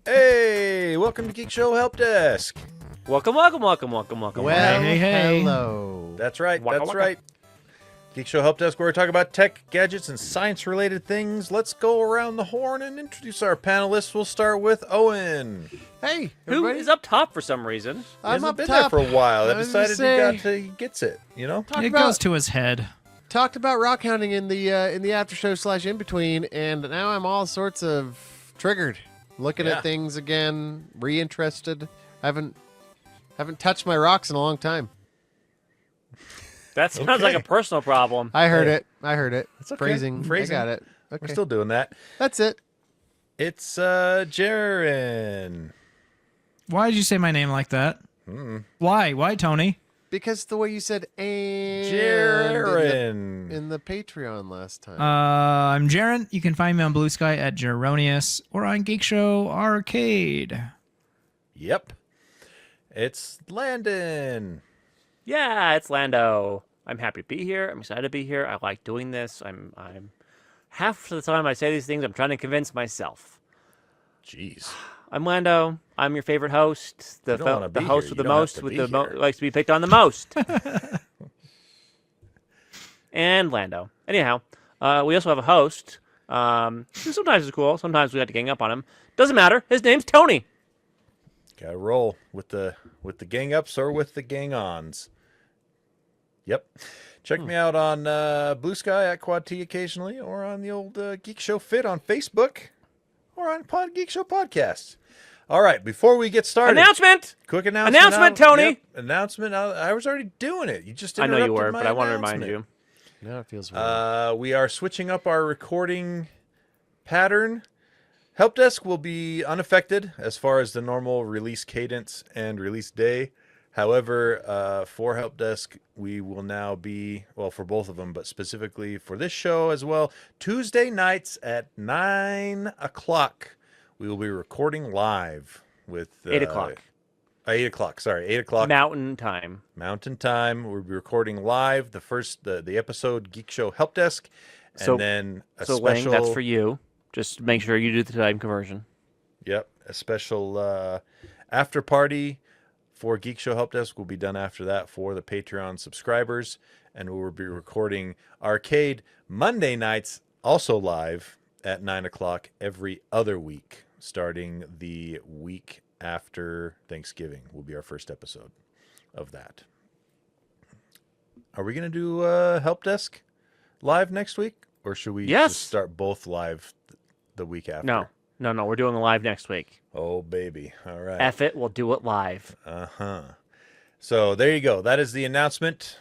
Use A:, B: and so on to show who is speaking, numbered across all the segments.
A: Hey, welcome to Geekshow Helpdesk.
B: Welcome.
C: Well,
D: Hey.
C: hello.
A: That's right,
B: Waka
A: that's
B: waka.
A: right. Geekshow Helpdesk, where we talk about tech, gadgets, and science-related things. Let's go around the horn and introduce our panelists. We'll start with Owen.
C: Hey,
B: Who
C: everybody.
B: is up top for some reason?
A: He
C: I'm
A: hasn't
C: up
A: been
C: top.
A: there for a while. I
C: I was
A: decided
C: gonna
A: he gets it, you know?
C: Talked
D: It
C: about,
D: goes to his head.
C: talked about rock hounding in the after show / in between, and now I'm all sorts of triggered. Looking
A: Yeah.
C: at things again, reinterested. I haven't touched my rocks in a long time.
B: That sounds
A: Okay.
B: like a personal problem.
C: I heard
A: Hey.
C: it.
A: That's okay.
C: Phrasing.
A: Phrasing.
C: I got it.
A: We're
C: Okay.
A: still doing that.
C: That's it.
A: It's Jarron.
D: Why did you say my name like that? Why? Why, Tony?
C: Because the way you said and
A: Jarron.
C: in the Patreon last time.
D: I'm Jarron. You can find me on Blue Sky at Jarronius or on Geekshow Arcade.
A: Yep. It's Landon.
B: Yeah, it's Lando. I'm happy to be here. I'm excited to be here. I like doing this. I'm half the time I say these things, I'm trying to convince myself.
A: Jeez.
B: I'm Lando. I'm your favorite host. The
A: You don't wanna
B: the
A: be
B: host
A: here.
B: with
A: You
B: the
A: don't have
B: most,
A: to
B: with
A: be
B: the
A: here.
B: likes to be picked on the most. And Lando. Anyhow, we also have a host. Who sometimes is cool. Sometimes we have to gang up on him. Doesn't matter. His name's Tony.
A: Gotta roll with the gang ups or with the gang ons. Yep. Check me out on Blue Sky at Quad T occasionally, or on the old Geek Show Fit on Facebook, or on Geek Show Podcasts. All right, before we get started,
B: Announcement.
A: quick announcement.
B: Announcement, Tony!
A: Yep, announcement. I was already doing it. You just
B: I know you
A: interrupted
B: were,
A: my
B: but I want to remind
A: announcement.
B: you.
C: Now it feels weird.
A: We are switching up our recording pattern. Helpdesk will be unaffected as far as the normal release cadence and release day. However, for Helpdesk, we will now be, well, for both of them, but specifically for this show as well, Tuesday nights at 9 o'clock. We will be recording live with
B: 8 o'clock.
A: 8 o'clock, sorry, 8 o'clock.
B: Mountain time.
A: Mountain time. We'll be recording live the episode Geek Show Helpdesk, and
B: So-
A: then a
B: So,
A: special.
B: Lang, that's for you. Just make sure you do the time conversion.
A: Yep, a special after party for Geek Show Helpdesk will be done after that for the Patreon subscribers, and we will be recording Arcade Monday nights also live at 9 o'clock every other week, starting the week after Thanksgiving will be our first episode of that. Are we going to do Helpdesk live next week, or should we
B: Yes.
A: just start both live the week after?
B: No. We're doing it live next week.
A: Oh, baby. All right.
B: F it, we'll do it live.
A: Uh-huh. So there you go. That is the announcement.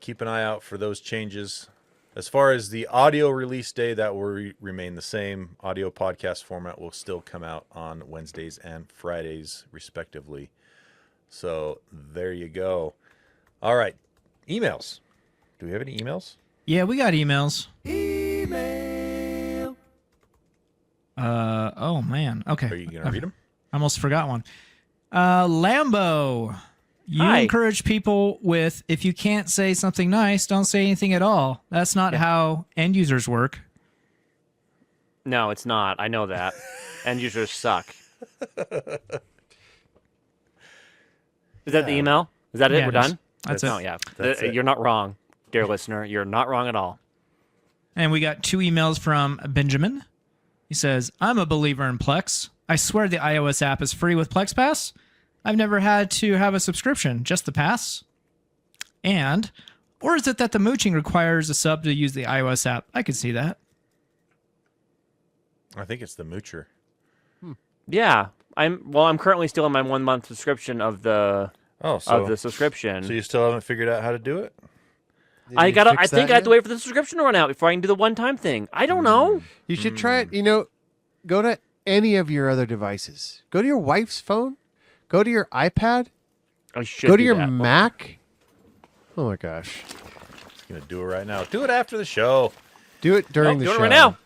A: Keep an eye out for those changes. As far as the audio release day, that will remain the same. Audio podcast format will still come out on Wednesdays and Fridays, respectively. So there you go. All right. Emails. Do we have any emails?
D: Yeah, we got emails. Oh, man. Okay.
A: Are you going to read them?
D: I almost forgot one. Lambo. You
B: Hi.
D: encourage people with, if you can't say something nice, don't say anything at all. That's not how end users work.
B: No, it's not. I know that. End users suck. Is that the email? Is that it?
D: Yeah,
B: We're
D: it is.
B: done?
D: That's
B: No,
D: it.
B: yeah.
A: That's it.
B: You're not wrong, dear listener. You're not wrong at all.
D: And we got 2 emails from Benjamin. He says, I'm a believer in Plex. I swear the iOS app is free with Plex Pass. I've never had to have a subscription, just the pass. And, or is it that the mooching requires a sub to use the iOS app? I could see that.
A: I think it's the moocher.
B: Yeah. I'm currently still on my 1 month subscription of the
A: Oh, so
B: subscription.
A: you still haven't figured out how to do it?
C: Did
B: I
C: you
B: gotta.
C: fix
B: I think
C: that
B: I have to
C: yet?
B: wait for the subscription to run out before I can do the one-time thing. I don't know.
C: You should try it. Go to any of your other devices. Go to your wife's phone. Go to your iPad.
B: I should
C: Go to
B: do
C: your
B: that.
C: Mac. Oh my gosh.
A: Just going to do it right now. Do it after the show.
C: Do it during the
B: do
C: show.
B: it right now.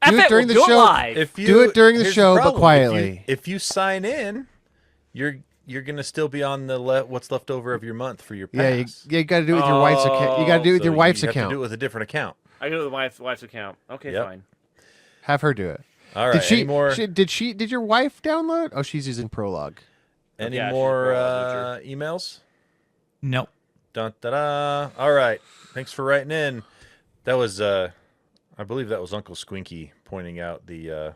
B: F
C: it
B: it,
C: during
B: we'll
C: the
B: do it
C: show.
B: live.
C: Do it during the
A: here's
C: show, but
A: problem.
C: quietly.
A: If you sign in, you're gonna still be on the what's left over of your month for your pass.
C: Yeah, you got to do it with your wife's account. You got to do it with
A: So
C: your wife's
A: you have to
C: account.
A: do it with a different account.
B: I go to the wife's account. Okay,
A: Yep.
B: fine.
C: Have her do it.
A: All right.
C: Did she,
A: any more?
C: did your wife download? Oh, she's using Prologue.
A: Any
B: Yeah, she's a
A: more
B: Prologue
A: emails?
D: Nope.
A: Dun, da, da. All right. Thanks for writing in. That was, I believe that was Uncle Squinky pointing out the,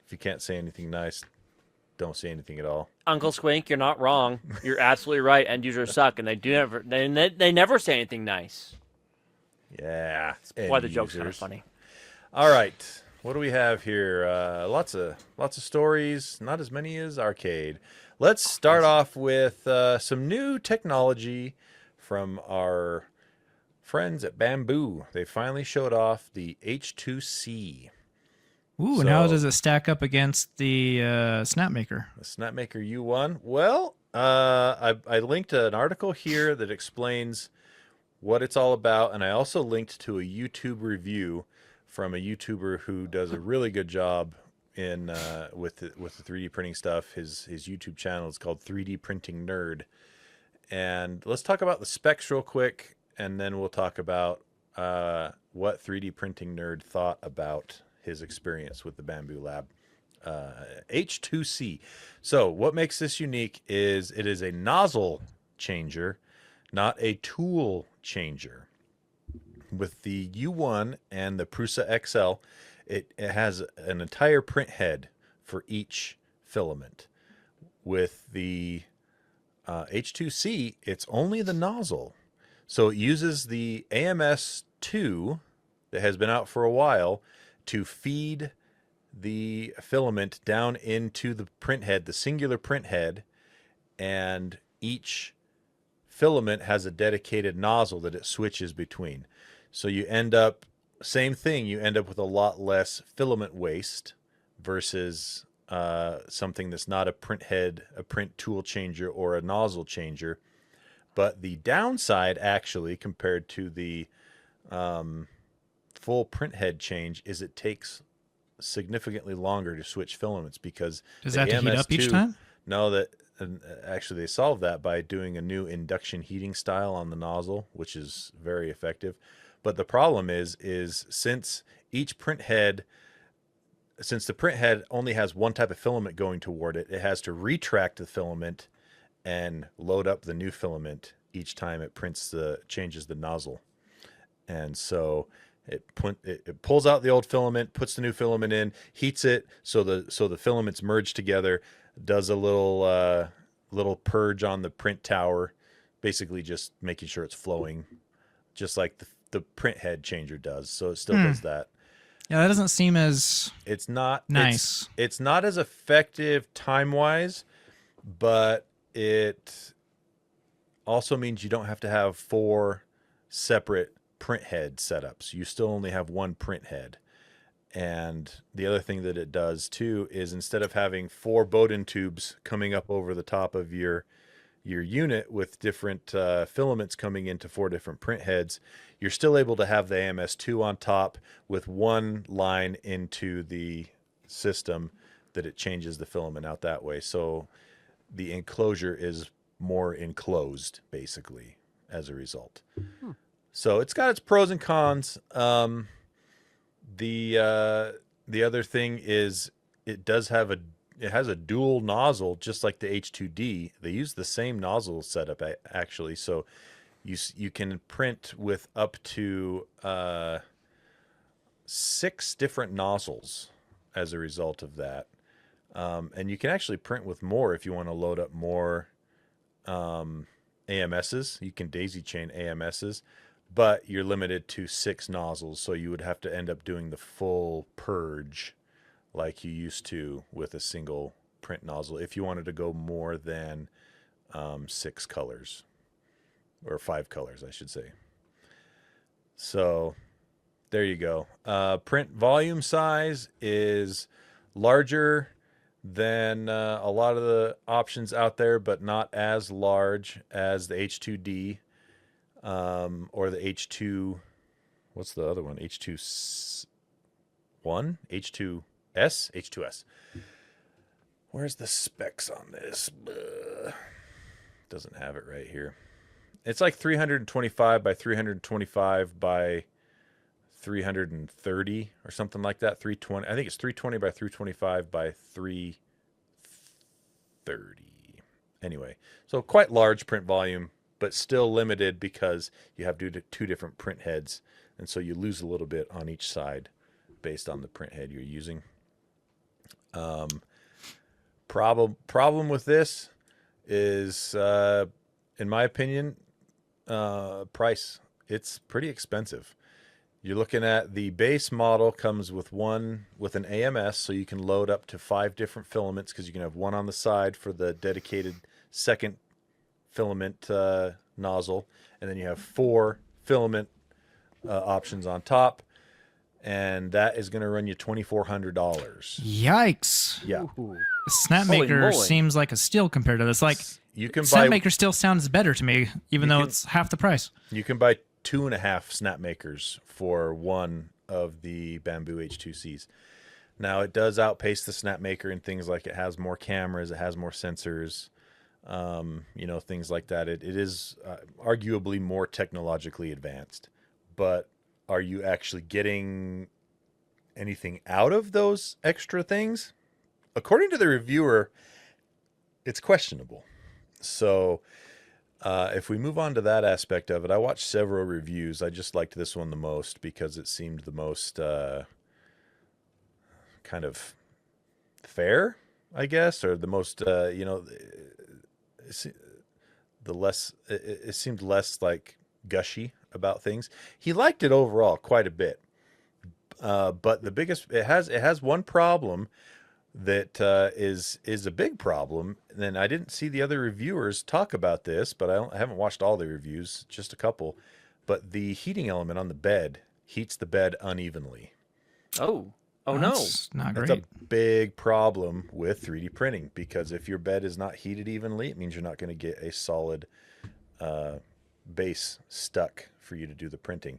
A: if you can't say anything nice, don't say anything at all.
B: Uncle Squink, you're not wrong. You're absolutely right. End users suck, and they never say anything nice.
A: Yeah.
B: That's why
A: end
B: the joke's kind of
A: users.
B: funny.
A: All right. What do we have here? Lots of stories. Not as many as Arcade. Let's start off with some new technology from our friends at Bamboo. They finally showed off the H2C.
D: Ooh, and how
A: So-
D: does it stack up against the Snapmaker?
A: The Snapmaker U1. Well, I linked an article here that explains what it's all about, and I also linked to a YouTube review from a YouTuber who does a really good job in with the 3D printing stuff. His YouTube channel is called 3D Printing Nerd. And let's talk about the specs real quick, and then we'll talk about what 3D Printing Nerd thought about his experience with the Bamboo Lab. H2C. So what makes this unique is it is a nozzle changer, not a tool changer. With the U1 and the Prusa XL, it has an entire print head for each filament. With the H2C, it's only the nozzle. So it uses the AMS2 that has been out for a while to feed the filament down into the print head, the singular print head, and each filament has a dedicated nozzle that it switches between. So you end up, same thing, you end up with a lot less filament waste versus something that's not a print head, a print tool changer, or a nozzle changer. But the downside, actually, compared to the full print head change, is it takes significantly longer to switch filaments because
D: Does
A: the
D: that have to heat up each
A: AMS2
D: time?
A: No, that actually they solved that by doing a new induction heating style on the nozzle, which is very effective. But the problem is since each print head, since the print head only has one type of filament going toward it, it has to retract the filament and load up the new filament each time it changes the nozzle. And so it pulls out the old filament, puts the new filament in, heats it so the filaments merge together, does a little purge on the print tower, basically just making sure it's flowing, just like the print head changer does. So it still does that.
D: Yeah, that doesn't seem as
A: It's not
D: nice.
A: It's not as effective time wise, but it also means you don't have to have 4 separate print head setups. You still only have one print head. And the other thing that it does too is instead of having 4 Bowden tubes coming up over the top of your unit with different filaments coming into 4 different print heads, you're still able to have the AMS2 on top with one line into the system that it changes the filament out that way. So the enclosure is more enclosed basically as a result. So it's got its pros and cons. The other thing is it has a dual nozzle just like the H2D. They use the same nozzle setup actually, so you can print with up to 6 different nozzles as a result of that. And you can actually print with more if you want to load up more AMSs. You can daisy chain AMSs, but you're limited to 6 nozzles, so you would have to end up doing the full purge like you used to with a single print nozzle if you wanted to go more than 6 colors, or 5 colors, I should say. So there you go. Print volume size is larger than a lot of the options out there, but not as large as the H2D or the H2. What's the other one? H2S? H2S? Where's the specs on this? Doesn't have it right here. It's like 325 by 325 by 330 or something like that. 320. I think it's 320 by 325 by 330. Anyway, so quite large print volume, but still limited because you have two different print heads, and so you lose a little bit on each side based on the print head you're using. Problem with this is, in my opinion, price. It's pretty expensive. You're looking at the base model comes with an AMS, so you can load up to 5 different filaments because you can have one on the side for the dedicated second filament nozzle, and then you have 4 filament options on top, and that is going to run you $2,400.
D: Yikes.
A: Yeah,
B: Ooh.
D: Snapmaker
B: moly.
D: seems like a steal compared to this. Like,
A: you can buy
D: Snapmaker still sounds better to me, even though it's half the price.
A: 2.5 Snapmakers for one of the Bamboo H2Cs. Now, it does outpace the Snapmaker in things like it has more cameras, it has more sensors, things like that. It is arguably more technologically advanced. But are you actually getting anything out of those extra things? According to the reviewer, it's questionable. So if we move on to that aspect of it, I watched several reviews. I just liked this one the most because it seemed the most kind of fair, I guess, or the most, it seemed less like gushy about things. He liked it overall quite a bit. But it has one problem that is a big problem. And then I didn't see the other reviewers talk about this, but I haven't watched all the reviews, just a couple. But the heating element on the bed heats the bed unevenly.
B: Oh no.
D: That's not
A: That's
D: great.
A: a big problem with 3D printing because if your bed is not heated evenly, it means you're not going to get a solid base stuck for you to do the printing.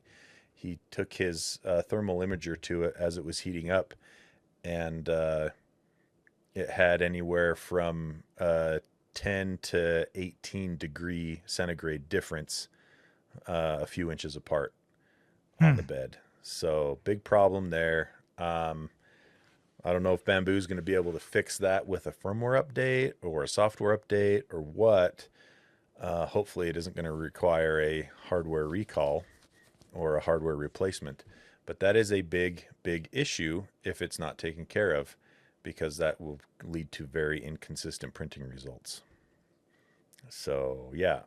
A: He took his thermal imager to it as it was heating up, and it had anywhere from 10 to 18 degree centigrade difference a few inches apart on the bed. So big problem there. I don't know if Bamboo's going to be able to fix that with a firmware update or a software update or what. Hopefully it isn't going to require a hardware recall or a hardware replacement. But that is a big, big issue if it's not taken care of, because that will lead to very inconsistent printing results. So, yeah.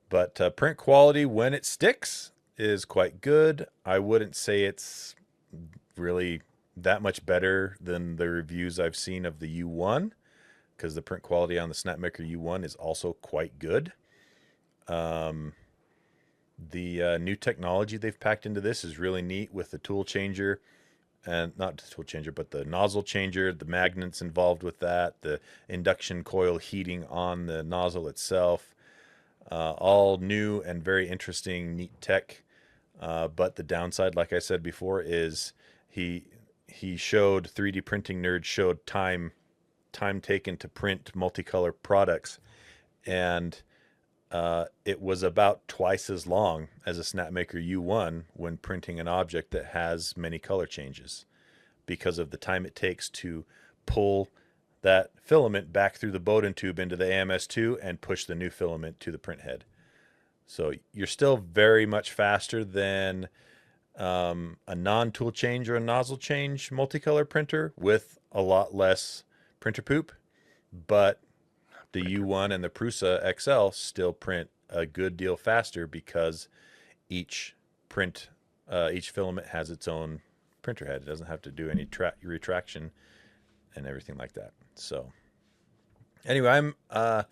A: But print quality, when it sticks, is quite good. I wouldn't say it's really that much better than the reviews I've seen of the U1, because the print quality on the Snapmaker U1 is also quite good. The new technology they've packed into this is really neat with the tool changer, and not the tool changer, but the nozzle changer, the magnets involved with that, the induction coil heating on the nozzle itself. All new and very interesting, neat tech. But the downside, like I said before, is he showed, 3D Printing Nerd showed time taken to print multicolor products, and it was about twice as long as a Snapmaker U1 when printing an object that has many color changes, because of the time it takes to pull that filament back through the Bowden tube into the AMS2 and push the new filament to the print head. So you're still very much faster than a non-tool change or a nozzle change multicolor printer with a lot less printer poop, but the U1 and the Prusa XL still print a good deal faster because each filament has its own printer head. It doesn't have to do any retraction and everything like that. So anyway, I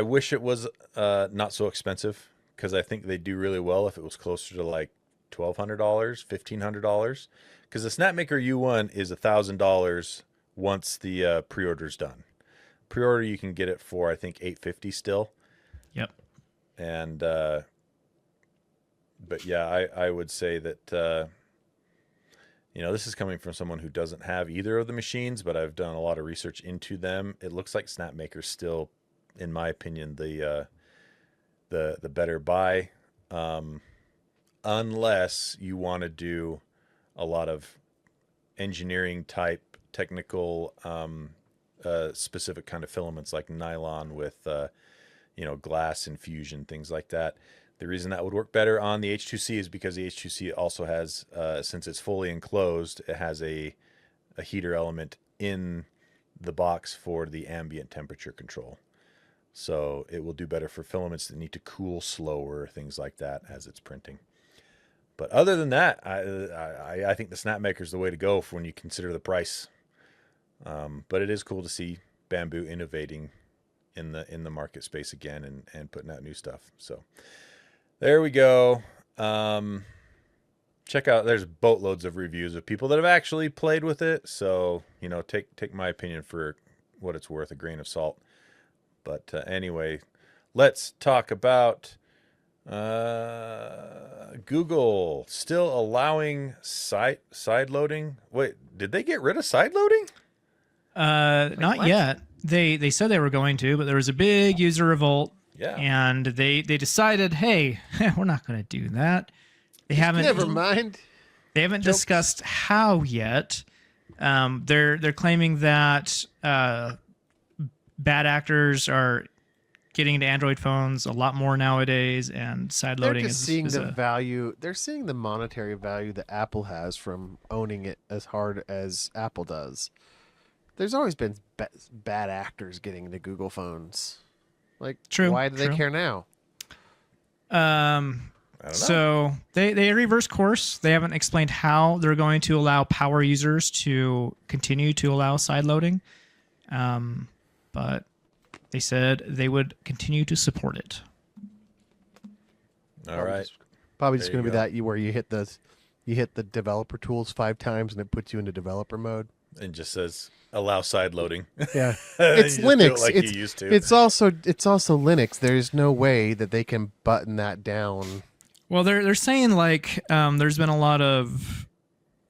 A: wish it was not so expensive, because I think they do really well if it was closer to like $1,200, $1,500, because the Snapmaker U1 is $1,000 once the pre-order's done. Pre-order, you can get it for, I think, $850 still.
D: Yep.
A: And but yeah, I would say that this is coming from someone who doesn't have either of the machines, but I've done a lot of research into them. It looks like Snapmaker's still, in my opinion, the better buy. unless you want to do a lot of engineering type technical specific kind of filaments like nylon with glass infusion, things like that. The reason that would work better on the H2C is because the H2C also has, since it's fully enclosed, it has a heater element in the box for the ambient temperature control. So it will do better for filaments that need to cool slower, things like that as it's printing. But other than that, I think the Snapmaker is the way to go for when you consider the price. But it is cool to see Bamboo innovating in the market space again and putting out new stuff. So there we go. Check out, there's boatloads of reviews of people that have actually played with it. So, take my opinion for what it's worth, a grain of salt. But anyway, let's talk about Google still allowing side loading. Wait, did they get rid of side loading?
D: Not
B: what?
D: yet. They said they were going to, but there was a big user revolt.
A: Yeah.
D: And they decided, hey, we're not going to do that. They haven't.
C: Never mind.
D: They haven't discussed how yet. They're claiming that bad actors are getting into Android phones a lot more nowadays, and side
C: They're
D: loading
C: just seeing
D: is
C: the value. They're seeing the monetary value that Apple has from owning it as hard as Apple does. There's always been bad actors getting into Google phones. Like,
D: True,
C: why do they
D: true.
C: care now?
A: I don't know.
D: So they reverse course. They haven't explained how they're going to allow power users to continue to allow side loading, but they said they would continue to support it.
A: All right.
C: Probably just
A: There
C: going
A: you
C: to
A: go.
C: be that where you hit the developer tools 5 times and it puts you into developer mode.
A: And just says allow side loading.
C: Yeah,
A: You
C: it's
A: just do
C: Linux.
A: it like
C: it's
A: you used to.
C: it's also Linux. There's no way that they can button that down.
D: Well, they're saying like there's been a lot of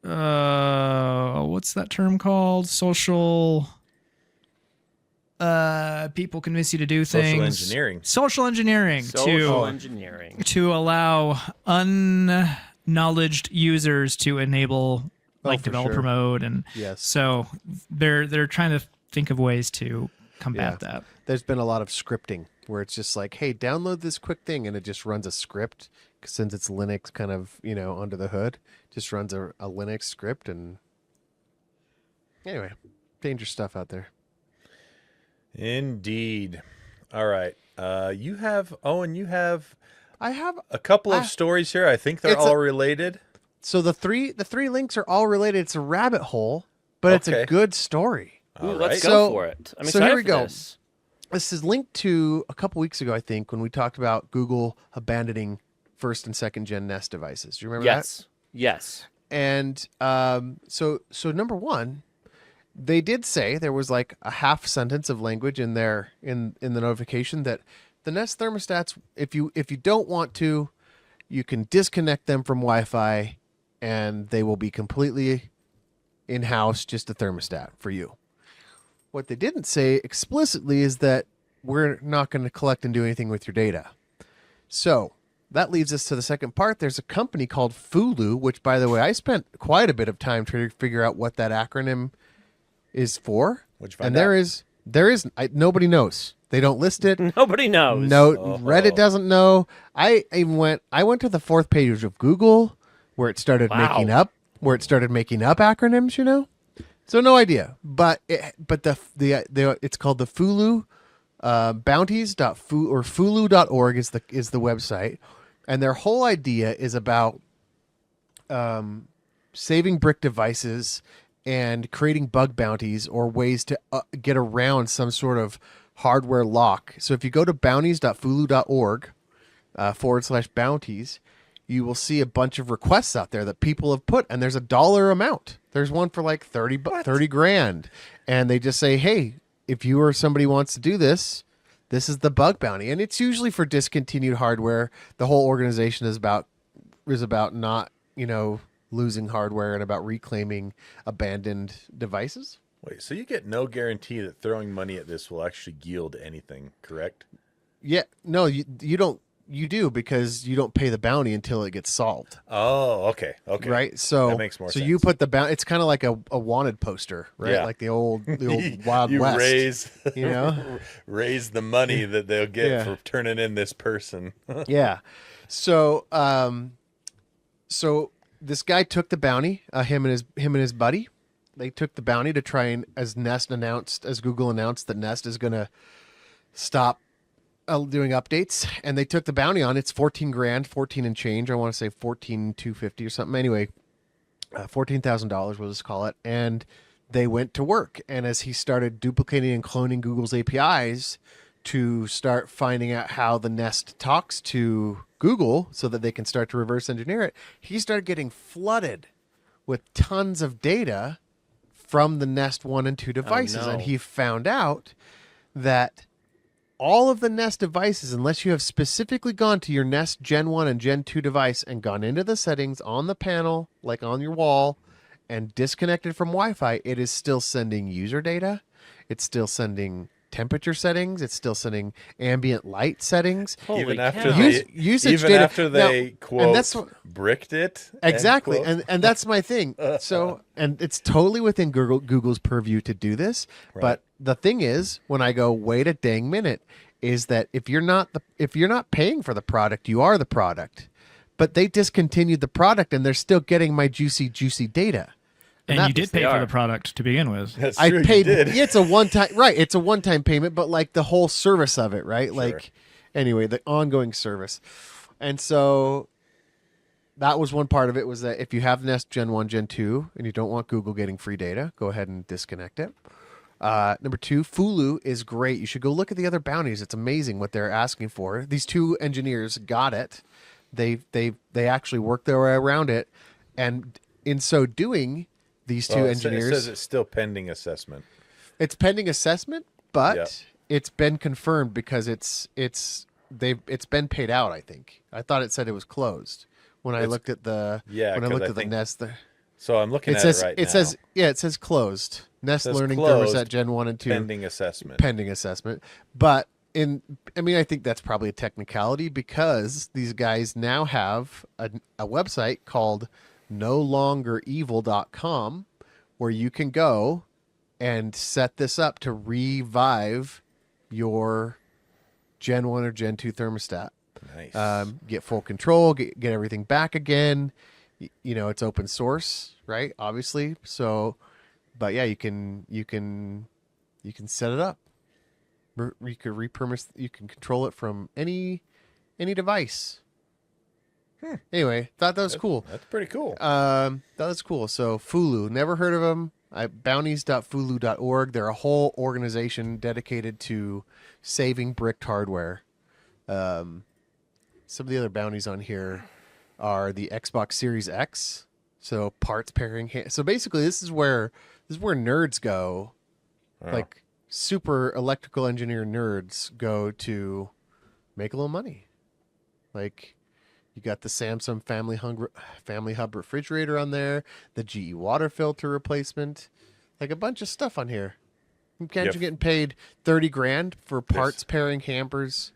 D: what's that term called? Social people convince you to do
A: Social
D: things.
A: engineering.
D: Social engineering
B: Social engineering.
D: to allow unknowledged users to enable like
C: for
D: developer
C: sure.
D: mode, and
C: Yes.
D: so they're trying to think of ways to combat
C: Yeah.
D: that.
C: There's been a lot of scripting where it's just like, hey, download this quick thing, and it just runs a script since it's Linux kind of, under the hood. Just runs a Linux script, and anyway, dangerous stuff out there.
A: Indeed. All right. Owen, you have
C: I have
A: a couple of stories here. I think they're
C: It's
A: all related.
C: so the three links are all related. It's a rabbit hole, but it's
A: Okay.
C: a good story.
B: Ooh,
A: All
B: let's
A: right.
B: go
C: So-
B: for it. I'm
C: so
B: excited
C: here we
B: for
C: go.
B: this.
C: This is linked to a couple weeks ago, I think, when we talked about Google abandoning first and second gen Nest devices. Do you remember that?
B: Yes. Yes.
C: And so number one, they did say there was like a half sentence of language in there in the notification that the Nest thermostats, if you don't want to, you can disconnect them from Wi-Fi, and they will be completely in-house, just a thermostat for you. What they didn't say explicitly is that we're not going to collect and do anything with your data. So that leads us to the second part. There's a company called FULU, which, by the way, I spent quite a bit of time trying to figure out what that acronym is for.
A: What'd you find
C: And there
A: out?
C: is nobody knows. They don't list it.
B: Nobody knows.
C: No,
A: Oh.
C: Reddit doesn't know. I went to the 4th page of Google where it started
B: Wow.
C: making up acronyms. So no idea. But it's called the FULU bounties.fulu.org is the website, and their whole idea is about saving brick devices and creating bug bounties or ways to get around some sort of hardware lock. So if you go to bounties.fulu.org /bounties, you will see a bunch of requests out there that people have put, and there's a dollar amount. There's one for like 30 grand, and they just say, hey, if you or somebody wants to do this, this is the bug bounty. And it's usually for discontinued hardware. The whole organization is about not, losing hardware and about reclaiming abandoned devices.
A: Wait, so you get no guarantee that throwing money at this will actually yield anything, correct?
C: Yeah, no, you don't you do, because you don't pay the bounty until it gets solved.
A: Oh, okay. Okay.
C: Right. So
A: That makes more
C: so
A: sense.
C: you put the bounty. It's kind of like a wanted poster, right?
A: Yeah.
C: Like the old Wild
A: you
C: West.
A: raise
C: you know?
A: raise the money that they'll get
C: Yeah.
A: for turning in this person.
C: Yeah. So so this guy took the bounty, him and his buddy. They took the bounty to try and, as Google announced that Nest is going to stop doing updates, and they took the bounty on. It's 14 grand, 14 and change. I want to say 14,250 or something. Anyway, $14,000, we'll just call it. And they went to work. And as he started duplicating and cloning Google's APIs to start finding out how the Nest talks to Google so that they can start to reverse engineer it, he started getting flooded with tons of data from the Nest 1 and 2 devices.
B: no.
C: And he found out that all of the Nest devices, unless you have specifically gone to your Nest Gen 1 and Gen 2 device and gone into the settings on the panel, like on your wall, and disconnected from Wi-Fi, it is still sending user data. It's still sending temperature settings. It's still sending ambient light settings.
B: Holy
A: even
B: cow.
A: after they,
C: Usage
A: even
C: data.
A: after they
C: Now,
A: quote
C: and that's what-
A: bricked it. end
C: Exactly,
A: quote.
C: and that's my thing. So, and it's totally within Google's purview to do this.
A: Right.
C: But the thing is, when I go, wait a dang minute, is that if you're not paying for the product, you are the product. But they discontinued the product, and they're still getting my juicy data.
D: And
C: that-
D: you did
B: they
D: pay for
B: are.
D: the product to begin with.
A: That's
C: I
A: true, you
C: paid.
A: did.
C: It's a one time, right? It's a one time payment, but like the whole service of it, right? Like, anyway, the ongoing service, and so that was one part of it. Was that if you have Nest Gen 1, Gen 2, and you don't want Google getting free data, go ahead and disconnect it. Number 2, FULU is great. You should go look at the other bounties. It's amazing what they're asking for. These 2 engineers got it. They actually worked their way around it, and in so doing, these 2
A: Well,
C: engineers.
A: It says it's still pending assessment.
C: It's pending assessment, but
A: Yeah.
C: it's been confirmed because it's been paid out. I think. I thought it said it was closed when I
A: It's-
C: looked at the
A: Yeah,
C: when I
A: 'cause
C: looked
A: I
C: at the
A: think-
C: Nest.
A: So I'm looking
C: It
A: at
C: says
A: it right
C: it
A: now.
C: says it says closed. Nest
A: says
C: Learning
A: closed,
C: Thermostat Gen 1 and 2
A: pending assessment.
C: pending assessment, but I think that's probably a technicality because these guys now have a website called nolongerevil.com where you can go and set this up to revive your Gen 1 or Gen 2 thermostat.
A: Nice.
C: Get full control, get everything back again. It's open source, right? Obviously. So, but yeah, you can set it up. You could you can control it from any device. Anyway, thought that was cool.
A: That's pretty cool.
C: That was cool. So FULU, never heard of them. Bounties.fulu.org. They're a whole organization dedicated to saving bricked hardware. Some of the other bounties on here are the Xbox Series X. So parts pairing. So basically, this is where nerds go, like super electrical engineer nerds go to make a little money. Like, you got the Samsung Family Hub refrigerator on there, the GE water filter replacement, like a bunch of stuff on here. Can't you getting paid 30 grand for parts pairing hampers,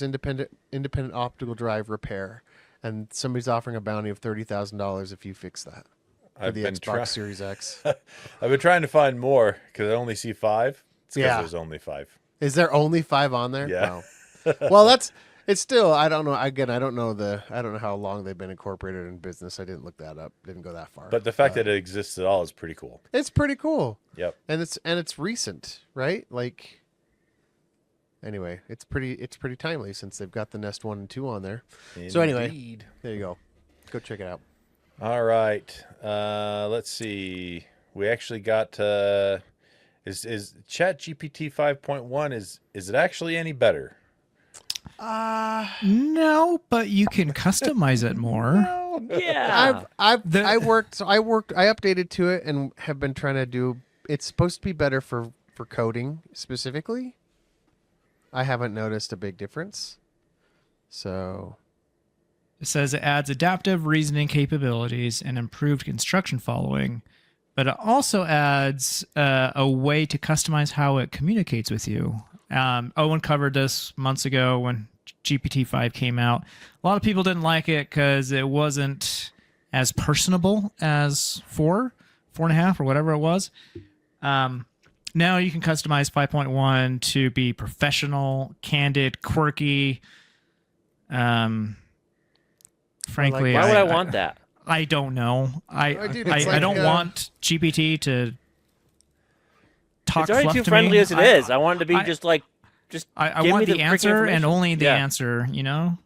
C: independent optical drive repair, and somebody's offering a bounty of $30,000 if you fix that for the Xbox Series X.
A: I've been trying to find more because I only see 5. It's because
C: Yeah.
A: there's only 5.
C: Is there only 5 on there?
A: Yeah.
C: Wow. Well, it's still, I don't know. Again, I don't know how long they've been incorporated in business. I didn't look that up. Didn't go that far.
A: But the fact that it exists at all is pretty cool.
C: it's pretty cool.
A: Yep.
C: And it's recent, right? Like, anyway, it's pretty timely since they've got the Nest 1 and 2 on there. So anyway,
A: Indeed.
C: there you go. Go check it out.
A: All right. Let's see. We actually got is ChatGPT 5.1 is it actually any better?
D: No, but you can customize it more.
B: Yeah.
C: I updated to it and have been trying to do. It's supposed to be better for coding specifically. I haven't noticed a big difference. So
D: It says it adds adaptive reasoning capabilities and improved construction following, but it also adds a way to customize how it communicates with you. Owen covered this months ago when GPT-5 came out. A lot of people didn't like it because it wasn't as personable as 4.5, or whatever it was. Now you can customize 5.1 to be professional, candid, quirky. Frankly,
B: Why would I want that?
D: I don't know.
C: dude,
D: I
C: it's like,
D: don't want GPT to talk
B: It's already
D: fluff
B: too
D: to
B: friendly
D: me.
B: as it is. I want it to be
D: I-
B: just like,
D: I
B: give
D: want
B: me
D: the
B: freaking
D: answer and
B: information.
D: only the
B: Yeah.
D: answer, you know?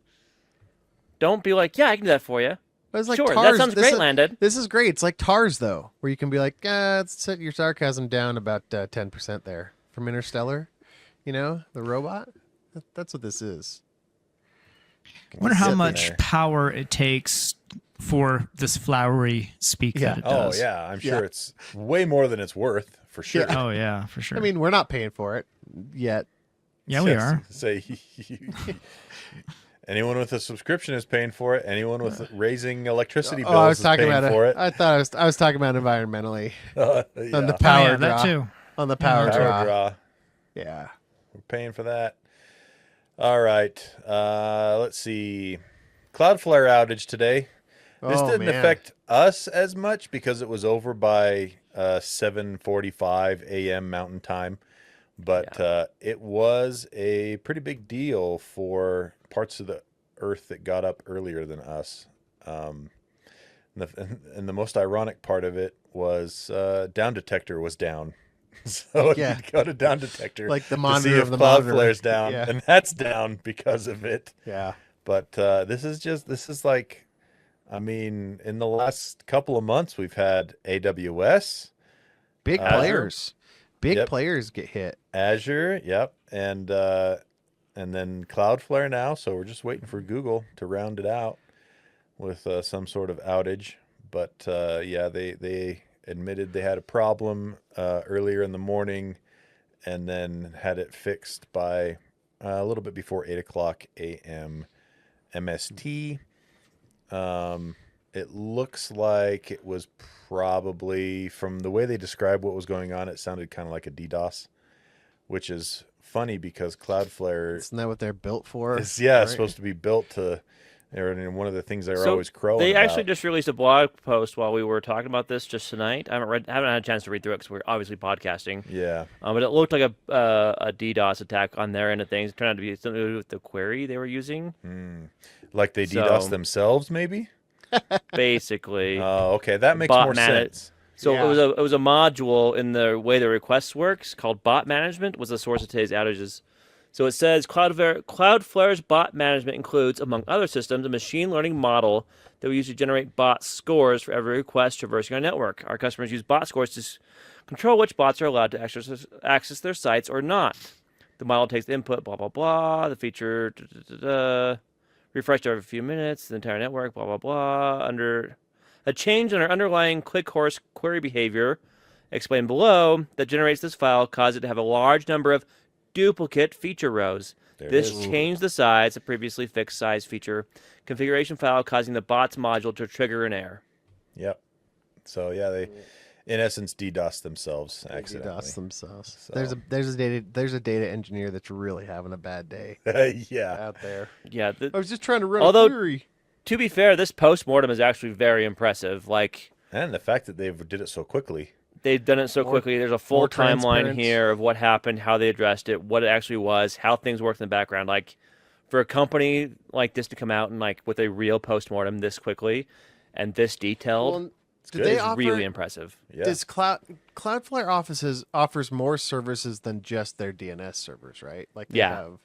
B: Don't be like, yeah, I can do that for you.
C: But it's like
B: Sure, that
C: TARS.
B: sounds
C: This
B: great,
C: is-
B: Landon.
C: This is great. It's like TARS, though, where you can be like, set your sarcasm down about 10% there from Interstellar. You know, the robot. That's what this is.
D: I wonder how
A: Sit
D: much
A: there.
D: power it takes for this flowery speak
C: Yeah.
D: that it
A: Oh
D: does.
A: yeah, I'm sure
C: Yeah.
A: it's way more than it's worth for sure.
C: Yeah.
D: Oh, yeah, for sure.
C: I mean, we're not paying for it yet.
D: yeah, we
A: Yes,
D: are.
A: Say anyone with a subscription is paying for it. Anyone with raising electricity bills
C: Oh, I was
A: is
C: talking
A: paying
C: about
A: for
C: it.
A: it.
C: I thought I was talking about environmentally
A: Yeah.
C: on the
D: Oh,
C: power
D: yeah,
C: draw.
D: that too.
C: On the power,
A: Power
C: draw.
A: draw.
C: Yeah.
A: We're paying for that. All right. Let's see. Cloudflare outage today. This
C: Oh,
A: didn't
C: man.
A: affect us as much because it was over by 7:45 a.m. Mountain Time, but it was a pretty big deal for parts of the Earth that got up earlier than us. And the most ironic part of it was Down Detector was down. So
C: Yeah.
A: you go to Down Detector
C: Like the
A: to
C: monitor
A: see if
C: of the monitor.
A: Cloudflare's down,
C: Yeah.
A: and that's down because of it.
C: Yeah.
A: But this is like, I mean, in the last couple of months, we've had AWS,
C: Big
A: Azure.
C: players. Big
A: Yep.
C: players get hit.
A: Azure, yep, and then Cloudflare now. So we're just waiting for Google to round it out with some sort of outage. But yeah, they admitted they had a problem earlier in the morning, and then had it fixed by a little bit before 8:00 a.m. MST. It looks like it was probably, from the way they described what was going on, it sounded kind of like a DDoS, which is funny because Cloudflare
C: Isn't that what they're built for?
A: is
C: Right?
A: supposed to be built to. And one of the things they're
B: So
A: always crowing
B: They
A: about.
B: actually just released a blog post while we were talking about this just tonight. I haven't had a chance to read through it because we're obviously podcasting.
A: Yeah.
B: But it looked like a DDoS attack on their end of things. It turned out to be something to do with the query they were using,
A: Like they
B: So-
A: DDoS themselves, maybe?
B: basically.
A: Oh, okay. That makes
B: Bot
A: more
B: managed.
A: sense.
B: So
C: Yeah.
B: it was a module in the way the request works called bot management was the source of today's outages. So it says Cloudflare's bot management includes, among other systems, a machine learning model that we use to generate bot scores for every request traversing our network. Our customers use bot scores to control which bots are allowed to access their sites or not. The model takes the input, blah, blah, blah, the feature, refreshed every few minutes, the entire network, blah, blah, blah, under a change in our underlying ClickHorse query behavior, explained below, that generates this file caused it to have a large number of duplicate feature rows.
A: There
B: This
A: it is.
B: changed the size of previously fixed size feature configuration file, causing the bots module to trigger an error.
A: Yep. So yeah, they in essence DDoS themselves accidentally.
C: DDoS themselves.
A: So-
C: There's a data engineer that's really having a bad day
A: Yeah.
C: out there.
B: Yeah.
C: I was just trying to run
B: Although-
C: a query.
B: To be fair, this post-mortem is actually very impressive. Like,
A: And the fact that they did it so quickly.
B: they've done it so
C: More-
B: quickly. There's a full
C: more
B: timeline
C: transparent.
B: here of what happened, how they addressed it, what it actually was, how things worked in the background. Like, for a company like this to come out and like with a real post-mortem this quickly and this detailed,
C: Well, did
A: good.
C: they
A: It's
C: offer?
B: really impressive.
A: Yeah.
C: Does Cloudflare offers more services than just their DNS servers, right? Like they
B: Yeah.
C: have.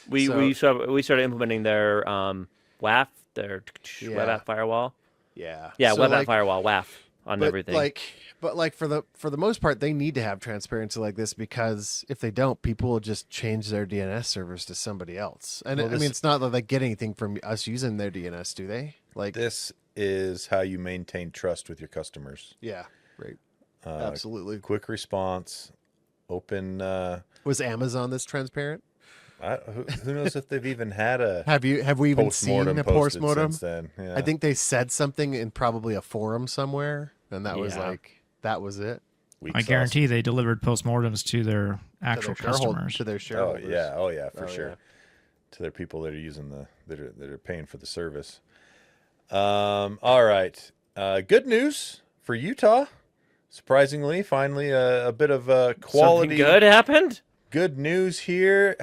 B: We
C: So-
B: we started implementing their WAF, their web
C: Yeah.
B: app firewall.
C: Yeah.
B: Yeah,
C: So,
B: web app
C: like,
B: firewall, WAF on
C: but
B: everything.
C: Like for the most part, they need to have transparency like this because if they don't, people will just change their DNS servers to somebody else. And
A: Well,
C: I mean,
A: this-
C: it's not that they get anything from us using their DNS, do they? Like,
A: This is how you maintain trust with your customers.
C: yeah, right,
A: Uh,
C: absolutely.
A: Quick response, open.
C: Was Amazon this transparent?
A: Who knows if they've even had a
C: Have we even seen
A: postmortem
C: a
A: posted
C: postmortem?
A: since then? Yeah.
C: I think they said something in probably a forum somewhere, and that was
B: Yeah.
C: like that was it.
A: Weak
D: I
A: sauce.
D: guarantee they delivered postmortems to their
C: To
D: actual
C: their sharehold-
D: customers.
C: to their
A: Oh
C: shareholders.
A: yeah, oh yeah, for
C: Oh,
A: sure.
C: yeah.
A: to their people that are using that are paying for the service. All right. Good news for Utah. Surprisingly, finally, a bit of quality.
B: Something good happened?
A: Good news here,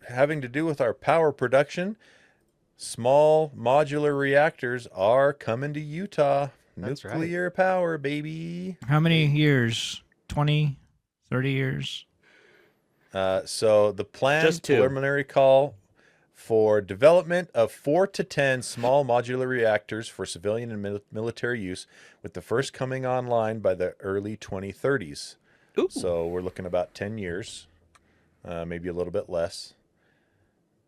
A: having to do with our power production. Small modular reactors are coming to Utah.
C: That's right.
A: Nuclear power, baby.
D: How many years? 20, 30 years?
A: So the planned
B: Just 2.
A: preliminary call for development of 4 to 10 small modular reactors for civilian and military use, with the first coming online by the early 2030s.
B: Ooh.
A: So we're looking about 10 years, maybe a little bit less.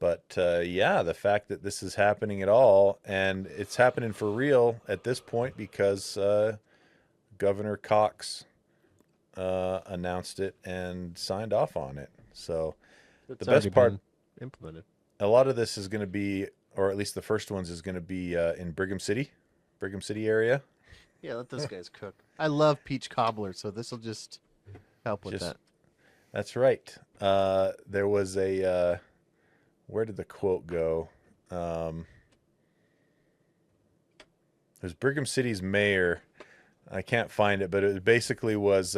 A: But yeah, the fact that this is happening at all, and it's happening for real at this point because Governor Cox announced it and signed off on it. So
C: It's
A: the best
C: already
A: part,
C: been implemented.
A: a lot of this is going to be, or at least the first ones is going to be in Brigham City area.
C: Yeah, let those guys cook. I love peach cobbler, so this will just help with that.
A: That's right. There was a, where did the quote go? It was Brigham City's mayor. I can't find it, but it basically was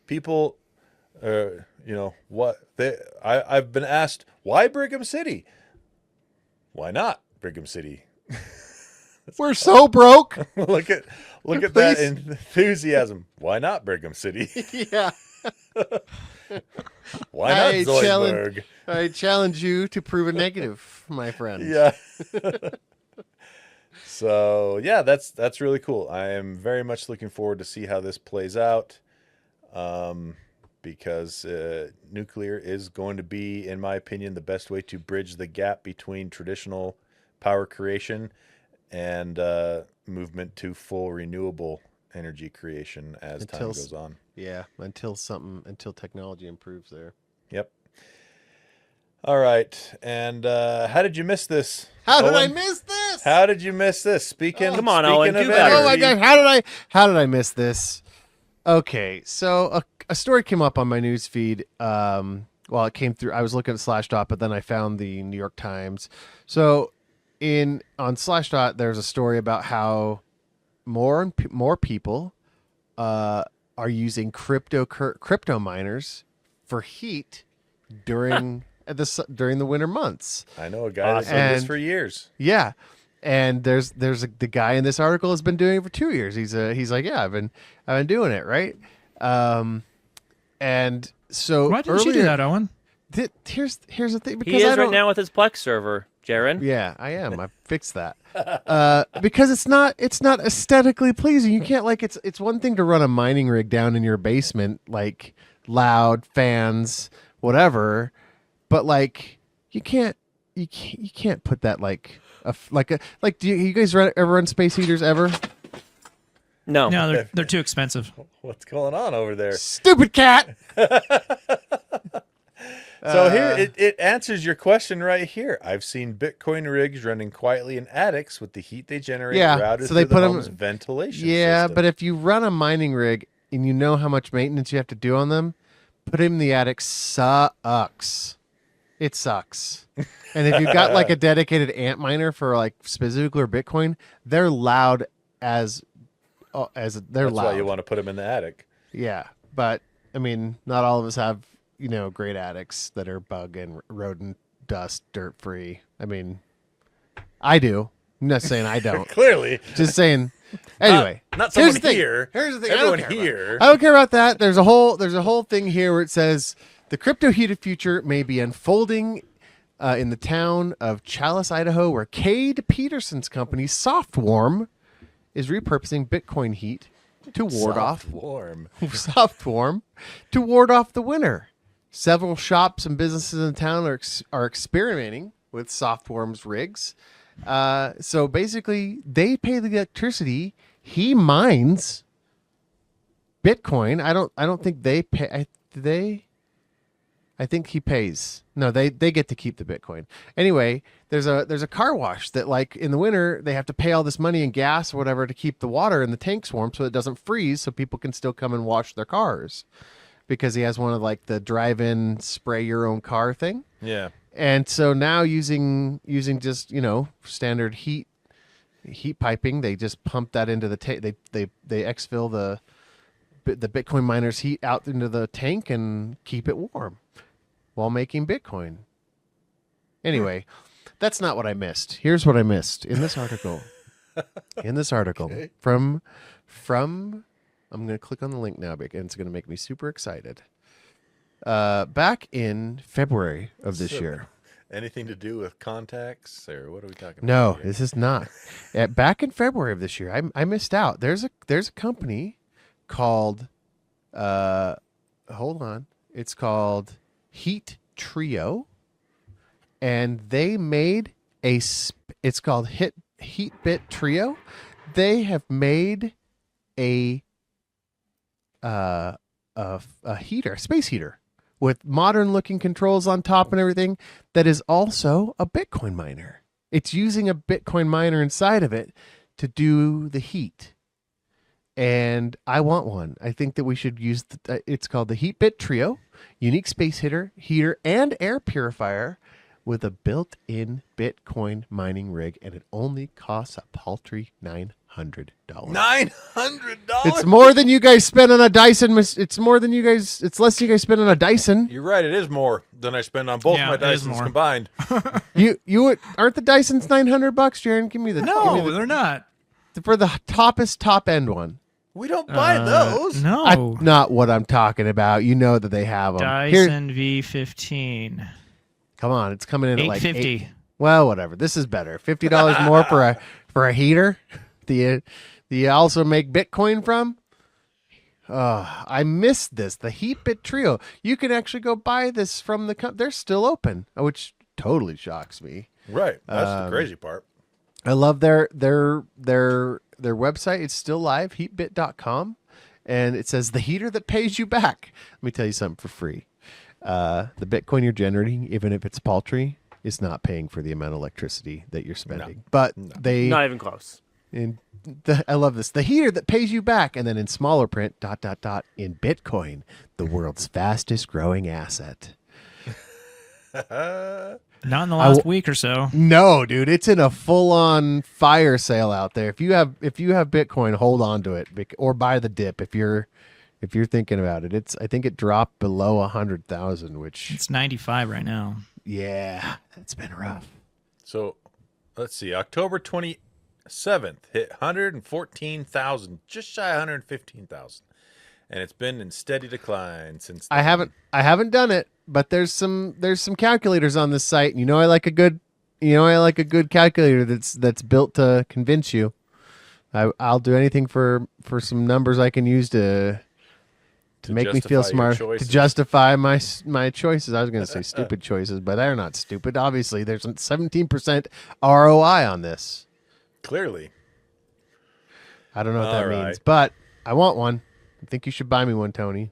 A: people, I've been asked, why Brigham City? Why not Brigham City?
C: We're so broke.
A: look at that
C: Please.
A: enthusiasm. Why not Brigham City?
C: Yeah.
A: Why not
C: I
A: Zoidberg?
C: I challenge you to prove a negative, my friend.
A: Yeah. So yeah, that's really cool. I am very much looking forward to see how this plays out, because nuclear is going to be, in my opinion, the best way to bridge the gap between traditional power creation and movement to full renewable energy creation as time goes on.
C: Yeah, until technology improves there.
A: Yep. All right. And how did you miss this?
C: How did I
A: Owen?
C: miss this?
A: How did you miss this? Speaking
B: Come on,
A: speaking
B: Owen,
A: of
B: do better.
C: Oh my
A: energy,
C: god, how did I miss this? Okay, so a story came up on my news feed. Well, it came through. I was looking at Slashdot, but then I found the New York Times. So on Slashdot, there's a story about how more people are using crypto miners for heat during the winter months.
A: I know a guy that's done this for years.
C: Yeah. And the guy in this article has been doing it for 2 years. He's like, yeah, I've been doing it, right? And so
D: Why didn't you do that, Owen?
C: Here's the thing, because
B: He is right now with his Plex server, Jarron.
C: Yeah, I am. I fixed that. Because it's not aesthetically pleasing. You can't, like, it's one thing to run a mining rig down in your basement, like loud fans, whatever, but like you can't put that like do you guys ever run space heaters ever?
B: No.
D: No, they're too expensive.
A: What's going on over there?
C: Stupid cat.
A: So here it answers your question right here. I've seen Bitcoin rigs running quietly in attics with the heat they generate routed
C: so they
A: through
C: put
A: the
C: 'em-
A: home's ventilation
C: Yeah,
A: system.
C: but if you run a mining rig and you know how much maintenance you have to do on them, put them in the attic sucks. It sucks. And if you've got like a dedicated ant miner for like specifically or Bitcoin, they're loud as they're
A: That's
C: loud.
A: why you want to put them in the attic.
C: Yeah, but I mean, not all of us have, great attics that are bug and rodent dust dirt free. I mean, I do. I'm not saying I don't.
A: Clearly.
C: Just saying. Anyway,
A: Not
C: here's
A: someone
C: the thing.
A: here.
C: Here's the thing.
A: Everyone
C: I don't care about
A: here.
C: I don't care about that. There's a whole thing here where it says the crypto heated future may be unfolding in the town of Chalice, Idaho, where Cade Peterson's company Softwarm is repurposing Bitcoin heat to ward off Softwarm to ward off the winter. Several shops and businesses in town are experimenting with Softwarm's rigs. So basically, they pay the electricity. He mines Bitcoin. I don't think they pay. I think he pays. No, they get to keep the Bitcoin. Anyway, there's a car wash that, like, in the winter they have to pay all this money in gas or whatever to keep the water in the tanks warm so it doesn't freeze, so people can still come and wash their cars. Because he has one of like the drive-in spray your own car thing.
A: Yeah.
C: And so now using just standard heat piping, they just pump that into the they exfil the Bitcoin miner's heat out into the tank and keep it warm while making Bitcoin. Anyway, that's not what I missed. Here's what I missed in this article.
A: Okay.
C: From I'm going to click on the link now, and it's going to make me super excited. Back in February of this year.
A: Anything to do with contacts, or what are we talking about?
C: No,
A: here?
C: this is not. Back in February of this year, I missed out. There's a company called hold on. It's called Heat Trio, and they made it's called Heatbit Trio. They have made a heater, space heater, with modern looking controls on top and everything, that is also a Bitcoin miner. It's using a Bitcoin miner inside of it to do the heat. And I want one. I think that we should use it's called the Heatbit Trio, unique space heater, and air purifier with a built-in Bitcoin mining rig, and it only costs a paltry $900.
A: $900.
C: It's more than you guys spend on a Dyson. It's more than you guys. It's less than you guys spend on a Dyson.
A: You're right. It is more than I spend on both
D: Yeah,
A: my
D: it is
A: Dysons
D: more.
A: combined.
C: You aren't the Dysons $900, Jaron? Give me the
D: No, they're not.
C: for the top end one.
A: We don't buy those.
D: No.
C: Not what I'm talking about. You know that they have them.
D: Dyson V15.
C: Come on, it's coming in at like
D: $850.
C: Well, whatever. This is better. $50 more for a heater. Do you also make Bitcoin from? I missed this. The Heatbit Trio. You can actually go buy this from the they're still open, which totally shocks me.
A: Right. That's the crazy part.
C: I love their website. It's still live, heatbit.com, and it says the heater that pays you back. Let me tell you something for free. The Bitcoin you're generating, even if it's paltry, is not paying for the amount of electricity that you're spending. But they
B: Not even close.
C: I love this. The heater that pays you back, and then in smaller print, ... in Bitcoin, the world's fastest growing asset.
D: Not in the last week or so.
C: No, dude, it's in a full-on fire sale out there. If you have Bitcoin, hold on to it or buy the dip if you're thinking about it. I think it dropped below 100,000, which
D: It's 95 right now.
C: yeah, that's been rough.
A: So let's see. October 27th hit 114,000, just shy of 115,000. And it's been in steady decline since then.
C: I haven't done it, but there's some calculators on this site, and I like a good calculator that's built to convince you. I'll do anything for some numbers I can use to make me feel
A: justify your
C: smart, to
A: choices.
C: justify my choices. I was going to say stupid choices, but they're not stupid. Obviously, there's 17% ROI on this.
A: Clearly.
C: I don't know what that
A: All
C: means,
A: right.
C: but I want one. I think you should buy me one, Tony.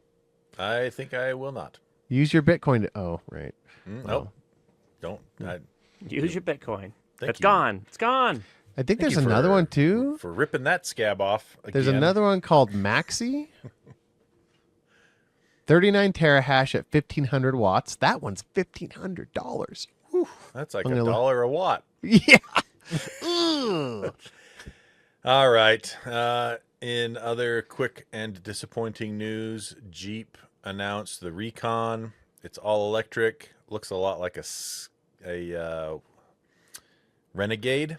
A: I think I will not.
C: Use your Bitcoin to... Oh, right.
A: Nope. Don't.
B: Use your Bitcoin.
A: Thank
B: It's
A: you.
B: gone. It's gone.
C: I think
A: Thank
C: there's
A: you
C: another one, too.
A: For ripping that scab off again.
C: There's another one called Maxi. 39 terahash at 1,500 watts. That one's $1,500.
A: That's like
C: I'm
A: a
C: gonna look-
A: dollar a watt.
C: Yeah. Ugh.
A: All right. In other quick and disappointing news, Jeep announced the Recon. It's all electric. Looks a lot like a Renegade.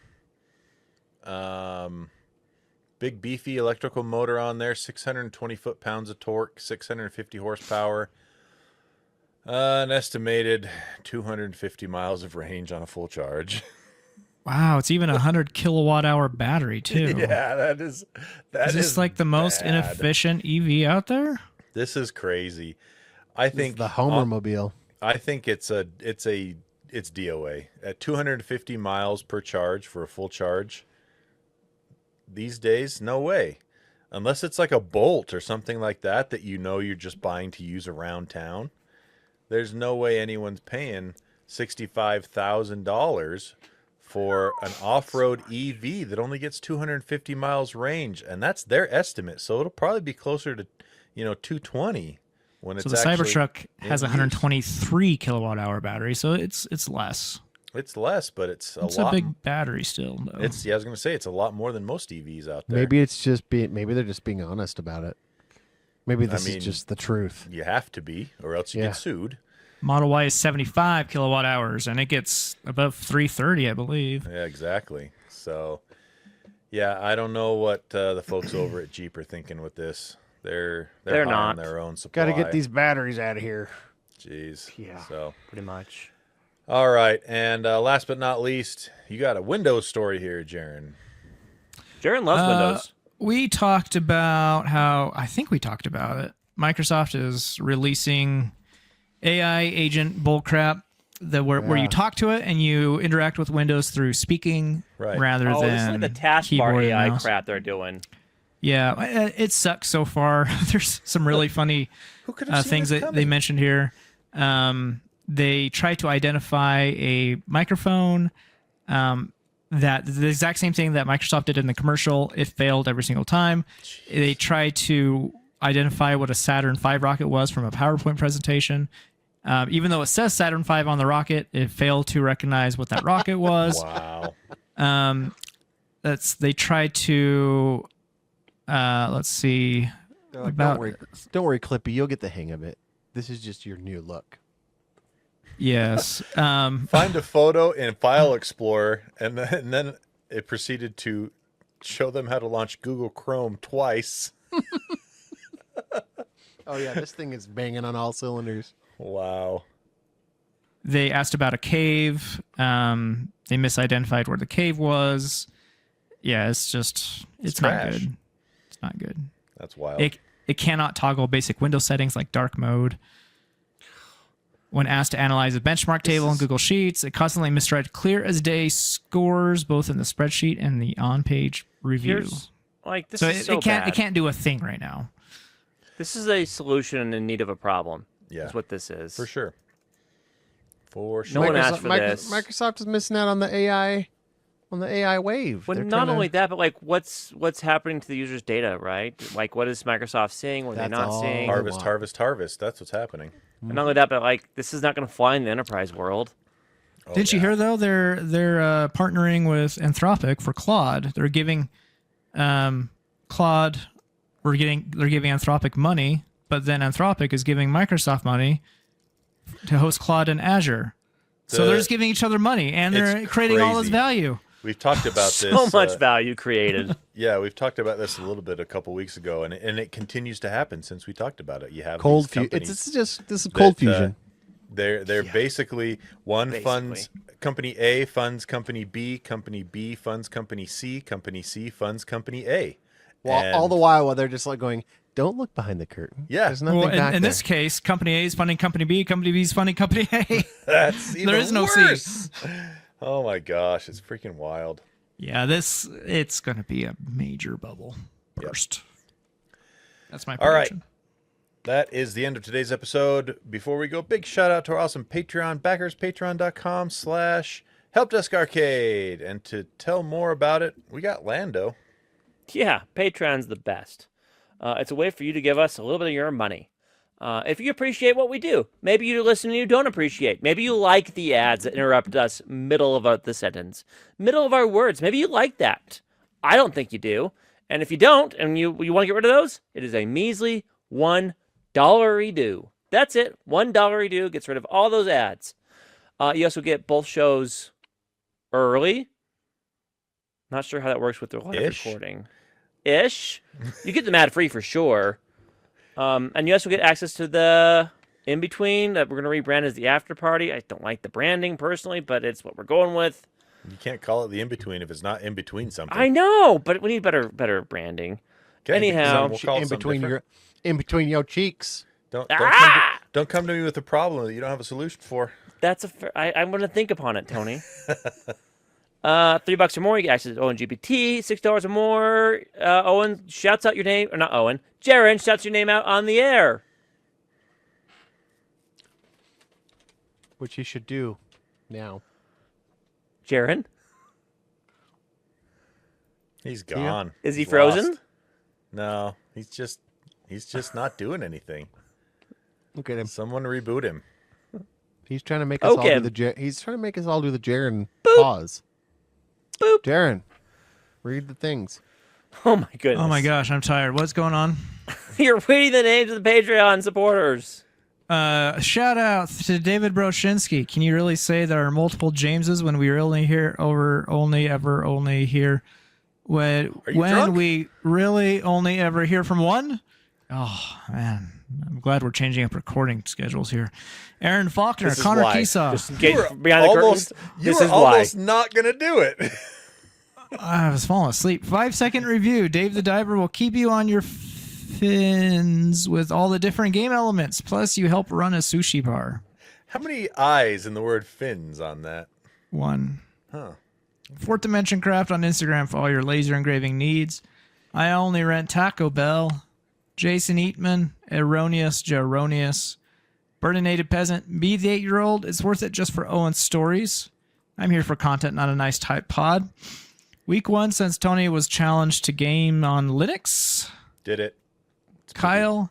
A: Big beefy electrical motor on there, 620 foot-pounds of torque, 650 horsepower. An estimated 250 miles of range on a full charge.
D: Wow, it's even a 100 kilowatt hour battery too.
A: Yeah, that is
D: Is this like the most
A: bad.
D: inefficient EV out there?
A: This is crazy. I think
C: The Homermobile.
A: I think it's DOA at 250 miles per charge for a full charge. These days, no way. Unless it's like a Bolt or something like that you're just buying to use around town. There's no way anyone's paying $65,000 for an off-road EV that only gets 250 miles range, and that's their estimate. So it'll probably be closer to, 220 when it's
D: So the
A: actually
D: Cybertruck has a
A: in use.
D: 123 kilowatt hour battery, so it's less.
A: It's less, but it's a
D: It's
A: lot.
D: a big battery still, though.
A: I was going to say it's a lot more than most EVs out there.
C: Maybe it's just maybe they're just being honest about it. Maybe this
A: mean,
C: is just the truth.
A: You have to be, or else you
C: Yeah.
A: get sued.
D: Model Y is 75 kilowatt hours, and it gets above 330, I believe.
A: Yeah, exactly. So, yeah, I don't know what the folks over at Jeep are thinking with this. They're
B: They're
A: high on
B: not.
A: their own supply.
C: Got to get these batteries out of here.
A: Jeez.
C: Yeah.
A: So,
B: Pretty much.
A: all right, and last but not least, you got a Windows story here, Jarron.
B: Jarron loves Windows.
D: We talked about how, I think we talked about it. Microsoft is releasing AI agent bullcrap where you talk to it and you interact with Windows through speaking
A: Right.
D: rather
B: Oh,
D: than
B: this is like the taskbar
D: keyboard and
B: AI
D: mouse.
B: crap they're doing.
D: Yeah, it sucks so far. There's some really funny
A: Who could have seen
D: things
A: this
D: that
A: coming?
D: they mentioned here. They try to identify a microphone that the exact same thing that Microsoft did in the commercial. It failed every single time. They tried to identify what a Saturn V rocket was from a PowerPoint presentation. Even though it says Saturn V on the rocket, it failed to recognize what that rocket was.
A: Wow.
D: They tried to let's see.
C: They're like,
D: About-
C: don't worry, Clippy. You'll get the hang of it. This is just your new look.
D: Yes.
A: Find a photo in File Explorer, and then it proceeded to show them how to launch Google Chrome twice.
C: Oh yeah, this thing is banging on all cylinders.
A: Wow.
D: They asked about a cave. They misidentified where the cave was. Yeah, it's not
A: trash.
D: good. It's not good.
A: That's wild.
D: It cannot toggle basic Windows settings like dark mode. When asked to analyze a benchmark table in Google Sheets, it constantly misread clear as day scores both in the spreadsheet and the on-page review.
B: Here's like this
D: So
B: is so
D: it can't
B: bad.
D: it can't do a thing right now.
B: This is a solution in need of a problem.
A: Yeah.
B: Is what this is.
A: For sure. For
B: No
A: sure.
B: one asked for this.
C: Microsoft is missing out on the AI wave.
B: Well,
C: They're
B: not
C: kinda-
B: only that, but like what's happening to the user's data, right? Like what is Microsoft seeing? What are they
C: That's
B: not
C: all.
B: seeing?
A: Harvest, harvest, harvest. That's what's happening.
B: And not only that, but like this is not going to fly in the enterprise world.
A: Oh,
D: Didn't you
A: yeah.
D: hear though? They're partnering with Anthropic for Claude. They're giving Claude. They're giving Anthropic money, but then Anthropic is giving Microsoft money to host Claude in Azure. So they're just giving each other money, and they're
A: It's
D: creating all this
A: crazy.
D: value.
A: We've talked about this.
B: So much value created.
A: Yeah, we've talked about this a little bit a couple weeks ago, and it continues to happen since we talked about it. You have
C: cold
A: these
C: fusion.
A: companies
C: This is cold
A: that,
C: fusion.
A: They're basically one funds
B: Basically.
A: company A funds company B funds company C funds company A.
C: Well, all the while they're just like going, "Don't look behind the curtain."
A: Yeah.
C: There's nothing
D: Well,
C: back
D: in
C: there.
D: this case, Company A is funding Company B B is funding Company A.
A: That's even
D: There is no C.
A: worse. Oh my gosh, it's freaking wild.
D: Yeah, it's going to be a major bubble burst. That's my
A: All right.
D: prediction.
A: That is the end of today's episode. Before we go, big shout out to our awesome Patreon backers, patreon.com/Helpdesk Arcade. And to tell more about it, we got Lando.
B: Yeah, Patreon's the best. It's a way for you to give us a little bit of your money. If you appreciate what we do, maybe you listen and you don't appreciate. Maybe you like the ads that interrupt us middle of the sentence, middle of our words. Maybe you like that. I don't think you do. And if you don't, and you want to get rid of those, it is a measly $1 redo. That's it. $1 redo gets rid of all those ads. You also get both shows early. Not sure how that works with the live
A: Ish.
B: recording. Ish. You get them ad free for sure. And you also get access to the in between that we're going to rebrand as the after party. I don't like the branding personally, but it's what we're going with.
A: You can't call it the in between if it's not in between something.
B: I know, but we need better branding.
A: Okay,
B: anyhow,
A: we'll call it
C: in
A: something
C: between
A: different.
C: your cheeks.
A: Don't come to me with a problem that you don't have a solution for.
B: That's I'm going to think upon it, Tony. $3 or more, you get access to Owen GPT. $6 or more, Owen shouts out your name, or not Owen, Jarron shouts your name out on the air.
C: Which you should do now.
B: Jarron,
A: He's gone.
B: is he
A: He's
B: frozen?
A: lost. No, he's just not doing anything.
C: Look at him.
A: Someone reboot him.
C: He's trying to make us all
B: Okay.
C: do the. He's trying to make us all do the Jarron pause.
B: Boop.
C: Jarron, read the things.
B: Oh my goodness.
D: Oh my gosh, I'm tired. What's going on?
B: You're reading the names of the Patreon supporters.
D: Shout out to David Broshinsky. Can you really say there are multiple Jameses when we only hear only hear when
A: drunk?
D: we really only ever hear from one? Oh man, I'm glad we're changing up recording schedules here. Aaron Faulkner,
A: This is
D: Connor
A: why.
D: Keesaw.
B: Just
A: You
B: get
A: were
B: behind the
A: almost,
B: curtains.
A: you
B: This
A: were
B: is why.
A: almost not going to do it.
D: I was falling asleep. 5-second review. Dave the Diver will keep you on your fins with all the different game elements. Plus, you help run a sushi bar.
A: How many I's in the word fins on that?
D: 1.
A: Huh.
D: Fourth Dimension Craft on Instagram for all your laser engraving needs. I only rent Taco Bell. Jason Eatman, Erroneous Jaronius, Burninated Peasant, Be the 8-year-old. It's worth it just for Owen's stories. I'm here for content, not a nice type pod. Week 1 since Tony was challenged to game on Linux.
A: Did it.
D: Kyle,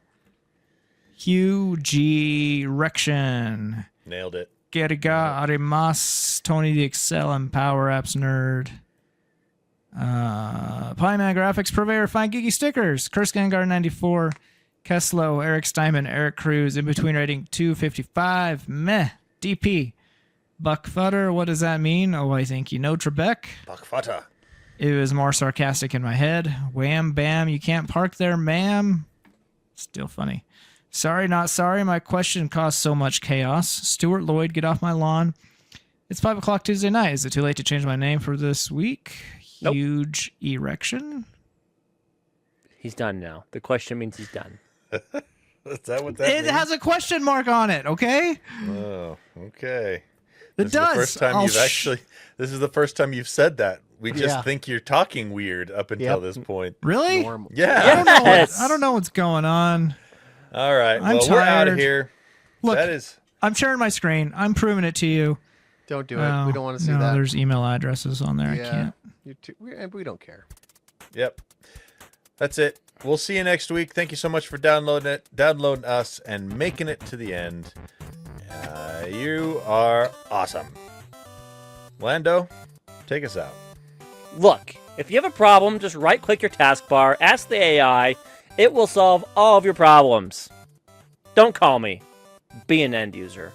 D: Hugh G. Rection,
A: Nailed it.
D: Geriga Arimas, Tony the Excel and Power Apps Nerd. Pieman Graphics Purveyor, Fine Geeky Stickers, Curse Gengar 94, Keslo, Eric Steinman, Eric Cruz, in between rating 255, meh, DP. Buckfutter, what does that mean? Oh, I think you know Trebek.
A: Bakfata.
D: It was more sarcastic in my head. Wham, bam, you can't park there, ma'am. Still funny. Sorry, not sorry. My question caused so much chaos. Stuart Lloyd, get off my lawn. It's 5 o'clock Tuesday night. Is it too late to change my name for this week?
B: Nope.
D: Huge erection.
B: He's done now. The question means he's done.
A: Is that what that
D: It
A: means?
D: has a question mark on it, okay?
A: Oh, okay.
D: It
A: This
D: does.
A: is the first time
D: I'll
A: you've actually. This is the first time you've said that. We just
C: Yeah.
A: think you're talking weird up until
C: Yep.
A: this point.
D: Really?
C: Normal.
A: Yeah.
B: Yes.
D: I don't know what's going on.
A: All right.
D: I'm
A: Well, we're out of
D: tired.
A: here.
D: Look,
A: That is.
D: I'm sharing my screen. I'm proving it to you.
C: Don't do it. We don't want to see
D: no,
C: that.
D: there's email addresses on there. I
C: Yeah.
D: can't.
C: We don't care.
A: Yep. That's it. We'll see you next week. Thank you so much for downloading us, and making it to the end. You are awesome. Lando, take us out.
B: Look, if you have a problem, just right-click your taskbar, ask the AI. It will solve all of your problems. Don't call me. Be an end user.